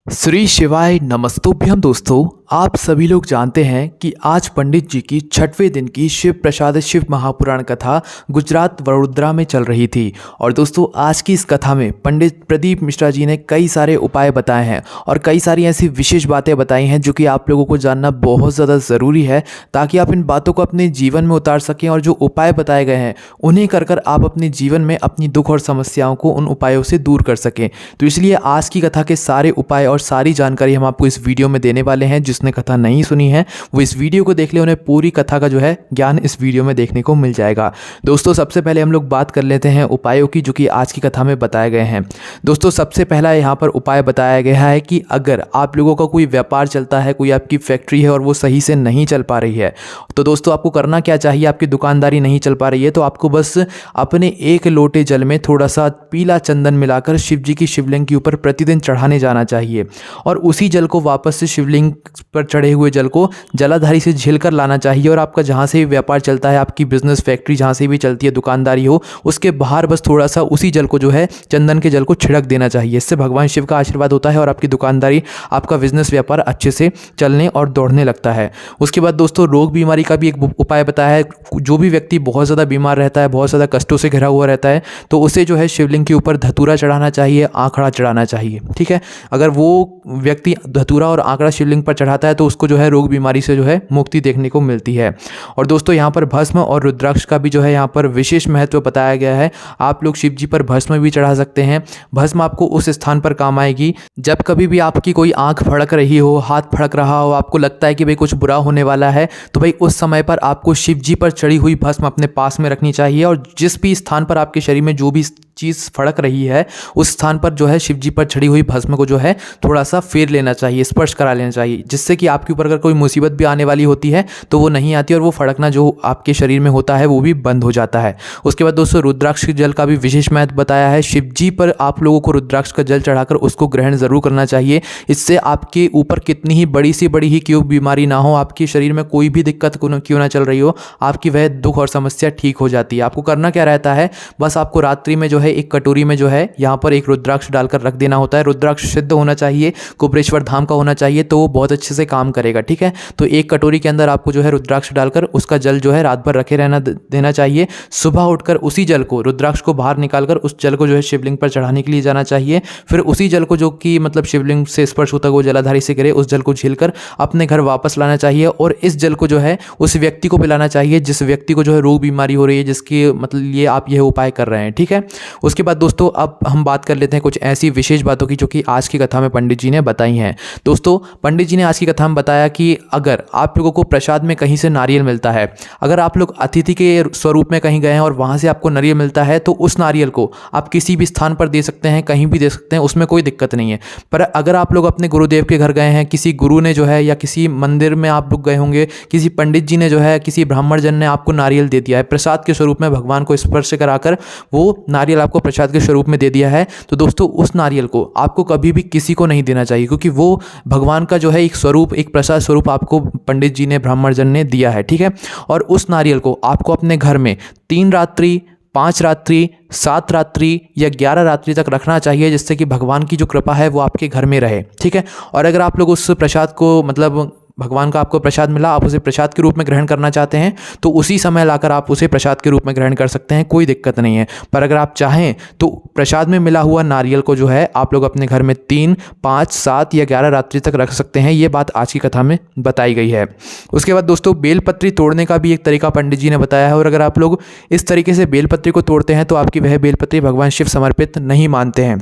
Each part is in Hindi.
श्री शिवाय नमस्तुभ्यम। दोस्तों, आप सभी लोग जानते हैं कि आज पंडित जी की 6वें दिन की शिव प्रसाद शिव महापुराण कथा गुजरात वडोदरा में चल रही थी। और दोस्तों, आज की इस कथा में पंडित प्रदीप मिश्रा जी ने कई सारे उपाय बताए हैं और कई सारी ऐसी विशेष बातें बताई हैं जो कि आप लोगों को जानना बहुत ज़्यादा ज़रूरी है, ताकि आप इन बातों को अपने जीवन में उतार सकें और जो उपाय बताए गए हैं उन्हें कर कर आप अपने जीवन में अपनी दुख और समस्याओं को उन उपायों से दूर कर सकें। तो इसलिए आज की कथा के सारे उपाय और सारी जानकारी हम आपको इस वीडियो में देने वाले हैं। जिसने कथा नहीं सुनी है वो इस वीडियो को देख ले, उन्हें पूरी कथा का जो है ज्ञान इस वीडियो में देखने को मिल जाएगा। दोस्तों, सबसे पहले हम लोग बात कर लेते हैं उपायों की, जो कि आज की कथा में बताए गए हैं। दोस्तों, सबसे पहला यहाँ पर उपाय बताया गया है कि अगर आप लोगों का कोई व्यापार चलता है, कोई आपकी फैक्ट्री है और वो सही से नहीं चल पा रही है, तो दोस्तों आपको करना क्या चाहिए। आपकी दुकानदारी नहीं चल पा रही है तो आपको बस अपने एक लोटे जल में थोड़ा सा पीला चंदन मिलाकर शिव जी की शिवलिंग के ऊपर प्रतिदिन चढ़ाने जाना चाहिए और उसी जल को वापस से शिवलिंग पर चढ़े हुए जल को जलाधारी से झिलकर लाना चाहिए। और आपका जहाँ से भी व्यापार चलता है, आपकी बिजनेस फैक्ट्री जहाँ से भी चलती है, दुकानदारी हो, उसके बाहर बस थोड़ा सा उसी जल को जो है चंदन के जल को छिड़क देना चाहिए। इससे भगवान शिव का आशीर्वाद होता है और आपकी दुकानदारी, आपका बिजनेस व्यापार अच्छे से चलने और दौड़ने लगता है। उसके बाद दोस्तों, रोग बीमारी का भी एक उपाय बताया है। जो भी व्यक्ति बहुत ज़्यादा बीमार रहता है, बहुत ज़्यादा कष्टों से घिरा हुआ रहता है, तो उसे जो है शिवलिंग के ऊपर धतूरा चढ़ाना चाहिए, आंकड़ा चढ़ाना चाहिए। ठीक है, अगर वो व्यक्ति धतूरा और आंकड़ा शिवलिंग पर चढ़ाता है तो उसको जो है रोग बीमारी से जो है मुक्ति देखने को मिलती है। और दोस्तों, यहाँ पर भस्म और रुद्राक्ष का भी जो है यहाँ पर विशेष महत्व बताया गया है। आप लोग शिव जी पर भस्म भी चढ़ा सकते हैं। भस्म आपको उस स्थान पर काम आएगी जब कभी भी आपकी कोई आंख फड़क रही हो, हाथ फड़क रहा हो, आपको लगता है कि भाई कुछ बुरा होने वाला है, तो भाई उस समय पर आपको शिव जी पर चढ़ी हुई भस्म अपने पास में रखनी चाहिए। और जिस भी स्थान पर आपके शरीर में जो भी चीज़ फड़क रही है, उस स्थान पर जो है शिव जी पर चढ़ी हुई भस्म को जो है थोड़ा सा फेर लेना चाहिए, स्पर्श करा लेना चाहिए, जिससे कि आपके ऊपर अगर कोई मुसीबत भी आने वाली होती है तो वो नहीं आती और वो फड़कना जो आपके शरीर में होता है वो भी बंद हो जाता है। उसके बाद दोस्तों, रुद्राक्ष के जल का भी विशेष महत्व बताया है। शिव जी पर आप लोगों को रुद्राक्ष का जल चढ़ाकर उसको ग्रहण जरूर करना चाहिए। इससे आपके ऊपर कितनी ही बड़ी सी बड़ी ही क्यों बीमारी ना हो, आपके शरीर में कोई भी दिक्कत क्यों ना चल रही हो, आपकी वह दुख और समस्या ठीक हो जाती है। आपको करना क्या रहता है, बस आपको रात्रि में जो है एक कटोरी में जो है यहाँ पर एक रुद्राक्ष डालकर रख देना होता है। रुद्राक्ष सिद्ध होना चाहिए, कुबरेश्वर धाम का होना चाहिए, तो वो बहुत अच्छे से काम करेगा। ठीक है, तो एक कटोरी के अंदर आपको जो है रुद्राक्ष डालकर उसका जल जो है रात भर रखे रहना देना चाहिए। सुबह उठकर उसी जल को, रुद्राक्ष को बाहर निकालकर उस जल को जो है शिवलिंग पर चढ़ाने के लिए जाना चाहिए। फिर उसी जल को, जो कि मतलब शिवलिंग से स्पर्श होता है, वो जलाधारी से गिरे, उस जल को झीलकर अपने घर वापस लाना चाहिए। और इस जल को जो है उस व्यक्ति को पिलाना चाहिए जिस व्यक्ति को जो है रोग बीमारी हो रही है, जिसके मतलब लिए आप यह उपाय कर रहे हैं। ठीक है, उसके बाद दोस्तों अब हम बात कर लेते हैं कुछ ऐसी विशेष बातों की जो कि आज की कथा में पंडित जी ने बताई हैं। दोस्तों, पंडित जी ने आज की कथा में बताया कि अगर आप लोगों को प्रसाद में कहीं से नारियल मिलता है, अगर आप लोग अतिथि के स्वरूप में कहीं गए हैं और वहाँ से आपको नारियल मिलता है, तो उस नारियल को आप किसी भी स्थान पर दे सकते हैं, कहीं भी दे सकते हैं, उसमें कोई दिक्कत नहीं है। पर अगर आप लोग अपने गुरुदेव के घर गए हैं, किसी गुरु ने जो है, या किसी मंदिर में आप लोग गए होंगे, किसी पंडित जी ने जो है, किसी ब्राह्मण जन ने आपको नारियल दे दिया है प्रसाद के स्वरूप में, भगवान को स्पर्श कराकर वो नारियल आपको प्रसाद के स्वरूप में दे दिया है, तो दोस्तों उस नारियल को आपको कभी भी किसी को नहीं देना चाहिए, क्योंकि वो भगवान का जो है एक स्वरूप, एक प्रसाद स्वरूप आपको पंडित जी ने, ब्राह्मण जन ने दिया है। ठीक है, और उस नारियल को आपको अपने घर में 3 रात्रि, 5 रात्रि, 7 रात्रि या 11 रात्रि तक रखना चाहिए, जिससे कि भगवान की जो कृपा है वो आपके घर में रहे। ठीक है, और अगर आप लोग उस प्रसाद को, मतलब भगवान का आपको प्रसाद मिला, आप उसे प्रसाद के रूप में ग्रहण करना चाहते हैं, तो उसी समय लाकर आप उसे प्रसाद के रूप में ग्रहण कर सकते हैं, कोई दिक्कत नहीं है। पर अगर आप चाहें तो प्रसाद में मिला हुआ नारियल को जो है आप लोग अपने घर में 3, 5, 7 या 11 रात्रि तक रख सकते हैं। ये बात आज की कथा में बताई गई है। उसके बाद दोस्तों, बेलपत्री तोड़ने का भी एक तरीका पंडित जी ने बताया है। और अगर आप लोग इस तरीके से बेलपत्री को तोड़ते हैं तो आपकी वह बेलपत्री भगवान शिव समर्पित नहीं मानते हैं,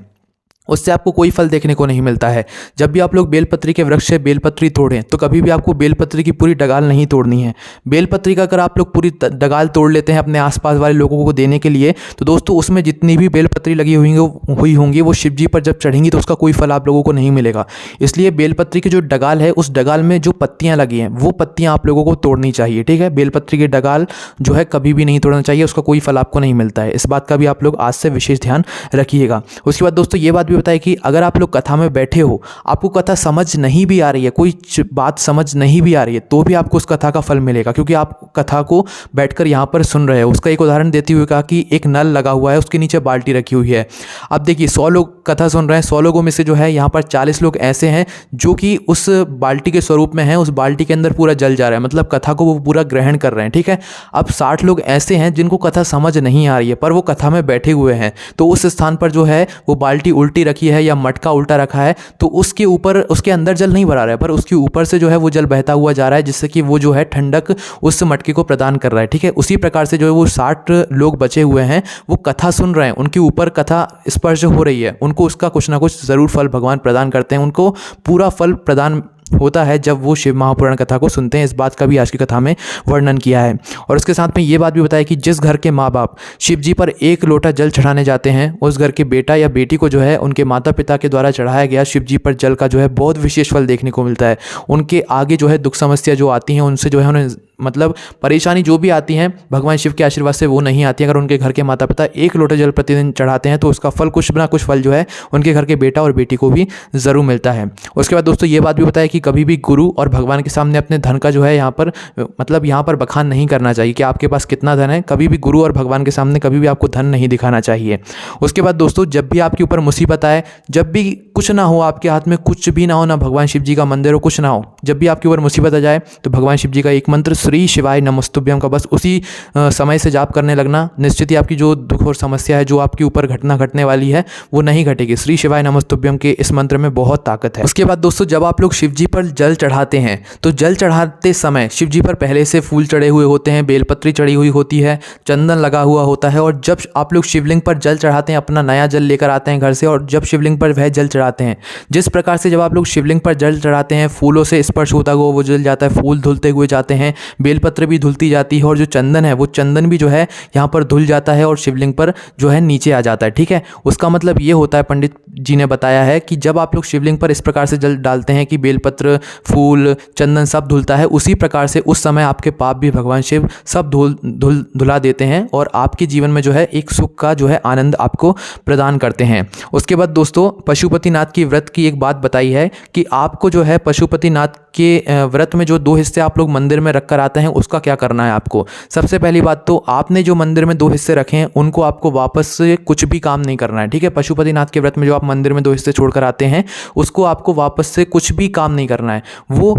उससे आपको कोई फल देखने को नहीं मिलता है। जब भी आप लोग बेलपत्री के वृक्ष से बेलपत्री तोड़ें तो कभी भी आपको बेलपत्री की पूरी डगाल नहीं तोड़नी है। बेलपत्री का अगर आप लोग पूरी डगाल तोड़ लेते हैं अपने आसपास वाले लोगों को देने के लिए, तो दोस्तों उसमें जितनी भी बेलपत्री लगी हुई होंगी वो शिव जी पर जब चढ़ेंगी तो उसका कोई फल आप लोगों को नहीं मिलेगा। इसलिए बेलपत्री की जो डगाल है, उस डगाल में जो पत्तियाँ लगी हैं वो पत्तियाँ आप लोगों को तोड़नी चाहिए। ठीक है, बेलपत्री की डगाल जो है कभी भी नहीं तोड़ना चाहिए, उसका कोई फल आपको नहीं मिलता है। इस बात का भी आप लोग आज से विशेष ध्यान रखिएगा। उसके बाद दोस्तों, ये बात भी भी बताई कि अगर आप लोग कथा में बैठे हो, आपको कथा समझ नहीं भी आ रही है, कोई बात समझ नहीं भी आ रही है, तो भी आपको उस कथा का फल मिलेगा, क्योंकि आप कथा को बैठकर यहाँ पर सुन रहे हो। उसका एक उदाहरण देते हुए कहा कि एक नल लगा हुआ है, उसके नीचे बाल्टी रखी हुई है। अब देखिए 100 लोग कथा सुन रहे हैं, 100 लोगों में से जो है यहाँ पर 40 लोग ऐसे हैं जो कि उस बाल्टी के स्वरूप में हैं, उस बाल्टी के अंदर पूरा जल जा रहा है, मतलब कथा को वो पूरा ग्रहण कर रहे हैं, ठीक है। अब 60 लोग ऐसे हैं जिनको कथा समझ नहीं आ रही है, पर वो कथा में बैठे हुए हैं, तो उस स्थान पर जो है वो बाल्टी उल्टी रखी है या मटका उल्टा रखा है, तो उसके ऊपर, उसके अंदर जल नहीं भरा रहा है, पर उसके ऊपर से जो है वो जल बहता हुआ जा रहा है, जिससे कि वो जो है ठंडक उस मटके को प्रदान कर रहा है, ठीक है। उसी प्रकार से जो है वो 60 लोग बचे हुए हैं, वो कथा सुन रहे हैं, उनके ऊपर कथा स्पर्श हो रही है, उनको उसका कुछ ना कुछ ज़रूर फल भगवान प्रदान करते हैं, उनको पूरा फल प्रदान होता है जब वो शिव महापुराण कथा को सुनते हैं। इस बात का भी आज की कथा में वर्णन किया है। और उसके साथ में ये बात भी बताया कि जिस घर के माँ बाप शिव जी पर 1 लोटा जल चढ़ाने जाते हैं, उस घर के बेटा या बेटी को जो है उनके माता पिता के द्वारा चढ़ाया गया शिव जी पर जल का जो है बहुत विशेष फल देखने को मिलता है। उनके आगे जो है दुख समस्या जो आती हैं, उनसे जो है उन्हें मतलब परेशानी जो भी आती हैं, भगवान शिव के आशीर्वाद से वो नहीं आती। अगर उनके घर के माता पिता 1 लोटा जल प्रतिदिन चढ़ाते हैं तो उसका फल कुछ ना कुछ फल जो है उनके घर के बेटा और बेटी को भी ज़रूर मिलता है। उसके बाद दोस्तों ये बात भी बताया कि कभी भी गुरु और भगवान के सामने अपने धन का जो है यहाँ पर मतलब यहाँ पर बखान नहीं करना चाहिए कि आपके पास कितना धन है। कभी भी गुरु और भगवान के सामने कभी भी आपको धन नहीं दिखाना चाहिए। उसके बाद दोस्तों जब भी आपके ऊपर मुसीबत आए, जब भी कुछ ना हो, आपके हाथ में कुछ भी ना हो, ना भगवान शिव जी का मंदिर हो, कुछ ना हो, जब भी आपके ऊपर मुसीबत आ जाए तो भगवान शिव जी का एक मंत्र श्री शिवाय नमस्तुभ्यम का बस उसी समय से जाप करने लगना। निश्चित ही आपकी जो दुख और समस्या है, जो आपके ऊपर घटना घटने वाली है, वो नहीं घटेगी। श्री शिवाय नमस्तुभ्यम के इस मंत्र में बहुत ताकत है। उसके बाद दोस्तों जब आप लोग शिव जी पर जल चढ़ाते हैं तो जल चढ़ाते समय शिव जी पर पहले से फूल चढ़े हुए होते हैं, बेलपत्री चढ़ी हुई होती है, चंदन लगा हुआ होता है। और जब आप लोग शिवलिंग पर जल चढ़ाते हैं, अपना नया जल लेकर आते हैं घर से, और जब शिवलिंग पर वह जल चढ़ाते हैं, जिस प्रकार से जब आप लोग शिवलिंग पर जल चढ़ाते हैं, फूलों से स्पर्श होता हुआ वो जल जाता है, फूल धुलते हुए जाते हैं, बेलपत्र भी धुलती जाती है, और जो चंदन है वो चंदन भी जो है यहाँ पर धुल जाता है और शिवलिंग पर जो है नीचे आ जाता है, ठीक है। उसका मतलब ये होता है, पंडित जी ने बताया है कि जब आप लोग शिवलिंग पर इस प्रकार से जल डालते हैं कि बेलपत्र, फूल, चंदन सब धुलता है, उसी प्रकार से उस समय आपके पाप भी भगवान शिव सब धुला देते हैं और आपके जीवन में जो है एक सुख का जो है आनंद आपको प्रदान करते हैं। उसके बाद दोस्तों पशुपतिनाथ की व्रत की एक बात बताई है कि आपको जो है पशुपतिनाथ के व्रत में जो 2 हिस्से आप लोग मंदिर में रख कर आते हैं, उसका क्या करना है आपको। सबसे पहली बात तो आपने जो मंदिर में 2 हिस्से रखे हैं उनको आपको वापस से कुछ भी काम नहीं करना है, ठीक है। पशुपतिनाथ के व्रत में जो आप मंदिर में 2 हिस्से छोड़कर आते हैं, उसको आपको वापस से कुछ भी काम नहीं करना है। वो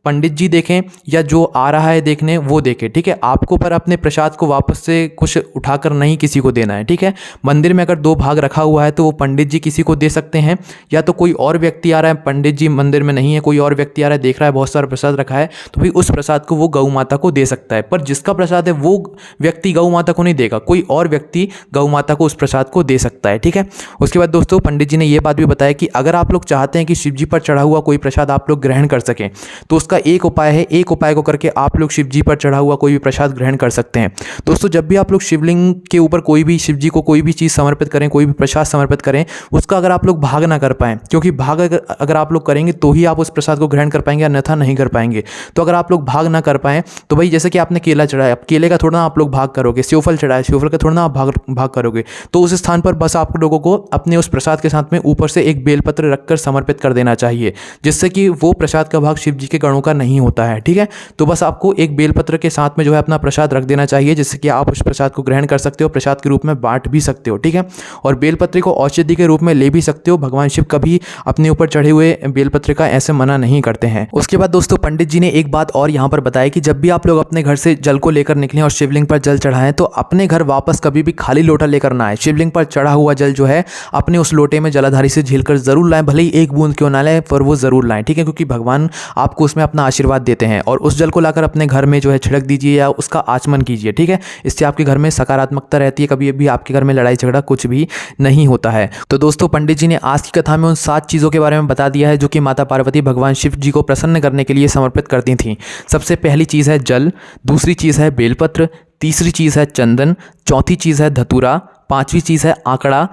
पंडित जी देखें या जो आ रहा है देखने वो देखे, ठीक है। आपको पर अपने प्रसाद को वापस से कुछ उठाकर नहीं किसी को देना है, ठीक है। मंदिर में अगर 2 भाग रखा हुआ है तो वो पंडित जी किसी को दे सकते हैं, या तो कोई और व्यक्ति आ रहा है, पंडित जी मंदिर में नहीं है, कोई और व्यक्ति आ रहा है, देख रहा है बहुत सारा प्रसाद रखा है, तो भी उस प्रसाद को वो गौ माता को दे सकता है। पर जिसका प्रसाद है वो व्यक्ति गौ माता को नहीं देगा, कोई और व्यक्ति गौ माता को उस प्रसाद को दे सकता है, ठीक है। उसके बाद दोस्तों पंडित जी ने ये बात भी बताया कि अगर आप लोग चाहते हैं कि शिव जी पर चढ़ा हुआ कोई प्रसाद आप लोग ग्रहण कर सकें, तो उसका एक उपाय है, एक उपाय को करके आप लोग शिव जी पर चढ़ा हुआ कोई भी प्रसाद ग्रहण कर सकते हैं। दोस्तों जब भी आप लोग शिवलिंग के ऊपर कोई भी शिव जी को कोई भी चीज़ समर्पित करें, कोई भी प्रसाद समर्पित करें, उसका अगर आप लोग भाग ना कर पाएं, क्योंकि भाग अगर आप लोग करेंगे तो ही आप उस प्रसाद को ग्रहण कर पाएंगे, अन्यथा नहीं कर पाएंगे। तो अगर आप लोग भाग ना कर पाएं तो भाई जैसे कि आपने केला चढ़ाया, केले का थोड़ा ना आप लोग भाग करोगे, सेवफल चढ़ाया, सेवफल का थोड़ा ना आप भाग करोगे, तो उस स्थान पर बस आप लोगों को अपने उस प्रसाद के साथ में ऊपर से एक बेलपत्र रखकर समर्पित कर देना चाहिए, जिससे कि वो प्रसाद का भाग शिव जी के गणों का नहीं होता है, ठीक है। तो बस आपको एक बेलपत्र के साथ में जो है अपना प्रसाद रख देना चाहिए, जिससे कि आप उस प्रसाद को ग्रहण कर सकते हो, प्रसाद के रूप में बांट भी सकते हो, ठीक है। और बेलपत्र को औषधि के रूप में ले भी सकते हो। भगवान शिव कभी अपने ऊपर चढ़े हुए बेलपत्र का ऐसे मना नहीं करते हैं। उसके बाद दोस्तों पंडित जी ने एक बात और यहाँ पर बताया कि जब भी आप लोग अपने घर से जल को लेकर निकलें और शिवलिंग पर जल चढ़ाएं, तो अपने घर वापस कभी भी खाली लोटा लेकर ना आए। शिवलिंग पर चढ़ा हुआ जल जो है अपने उस लोटे में जलाधारी से झीलकर जरूर लाएं, भले ही 1 बूंद क्यों ना लाएं, पर वो जरूर लाएं, ठीक है, क्योंकि भगवान आपको उसमें अपना आशीर्वाद देते हैं। और उस जल को लाकर अपने घर में जो है छिड़क दीजिए या उसका आचमन कीजिए, ठीक है। इससे आपके घर में सकारात्मकता रहती है, कभी भी आपके घर में लड़ाई झगड़ा कुछ भी नहीं होता है। तो दोस्तों पंडित जी ने आज की कथा में उन 7 चीज़ों के बारे में बता दिया है जो कि माता पार्वती भगवान शिव जी को प्रसन्न करने के लिए समर्पित करती थीं। सबसे पहली चीज़ है जल, दूसरी चीज़ है बेलपत्र, तीसरी चीज़ है चंदन, चौथी चीज़ है धतूरा, 5वीं चीज़ है आंकड़ा,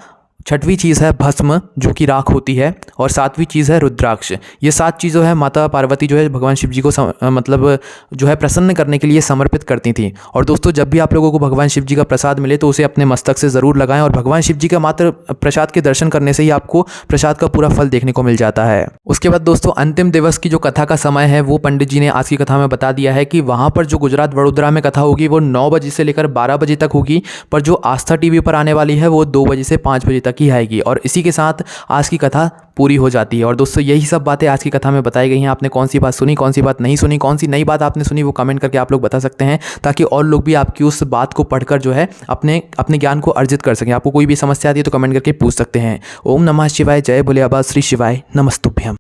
छठवीं चीज़ है भस्म जो कि राख होती है, और सातवीं चीज़ है रुद्राक्ष। ये 7 चीज़ जो है माता पार्वती जो है भगवान शिव जी को मतलब जो है प्रसन्न करने के लिए समर्पित करती थी। और दोस्तों जब भी आप लोगों को भगवान शिव जी का प्रसाद मिले तो उसे अपने मस्तक से ज़रूर लगाएं, और भगवान शिव जी का मात्र प्रसाद के दर्शन करने से ही आपको प्रसाद का पूरा फल देखने को मिल जाता है। उसके बाद दोस्तों अंतिम दिवस की जो कथा का समय है वो पंडित जी ने आज की कथा में बता दिया है कि वहाँ पर जो गुजरात वडोदरा में कथा होगी वो 9 बजे से लेकर 12 बजे तक होगी, पर जो आस्था टीवी पर आने वाली है वो 2 बजे से 5 बजे तक ही आएगी। और इसी के साथ आज की कथा पूरी हो जाती है। और दोस्तों यही सब बातें आज की कथा में बताई गई हैं। आपने कौन सी बात सुनी, कौन सी बात नहीं सुनी, कौन सी नई बात आपने सुनी, वो कमेंट करके आप लोग बता सकते हैं, ताकि और लोग भी आपकी उस बात को पढ़कर जो है अपने ज्ञान को अर्जित कर सकें। आपको कोई भी समस्या आती है तो कमेंट करके पूछ सकते हैं। ओम नमः शिवाय, जय भोले बाबा, श्री शिवाय, नमस्तुभ्यम।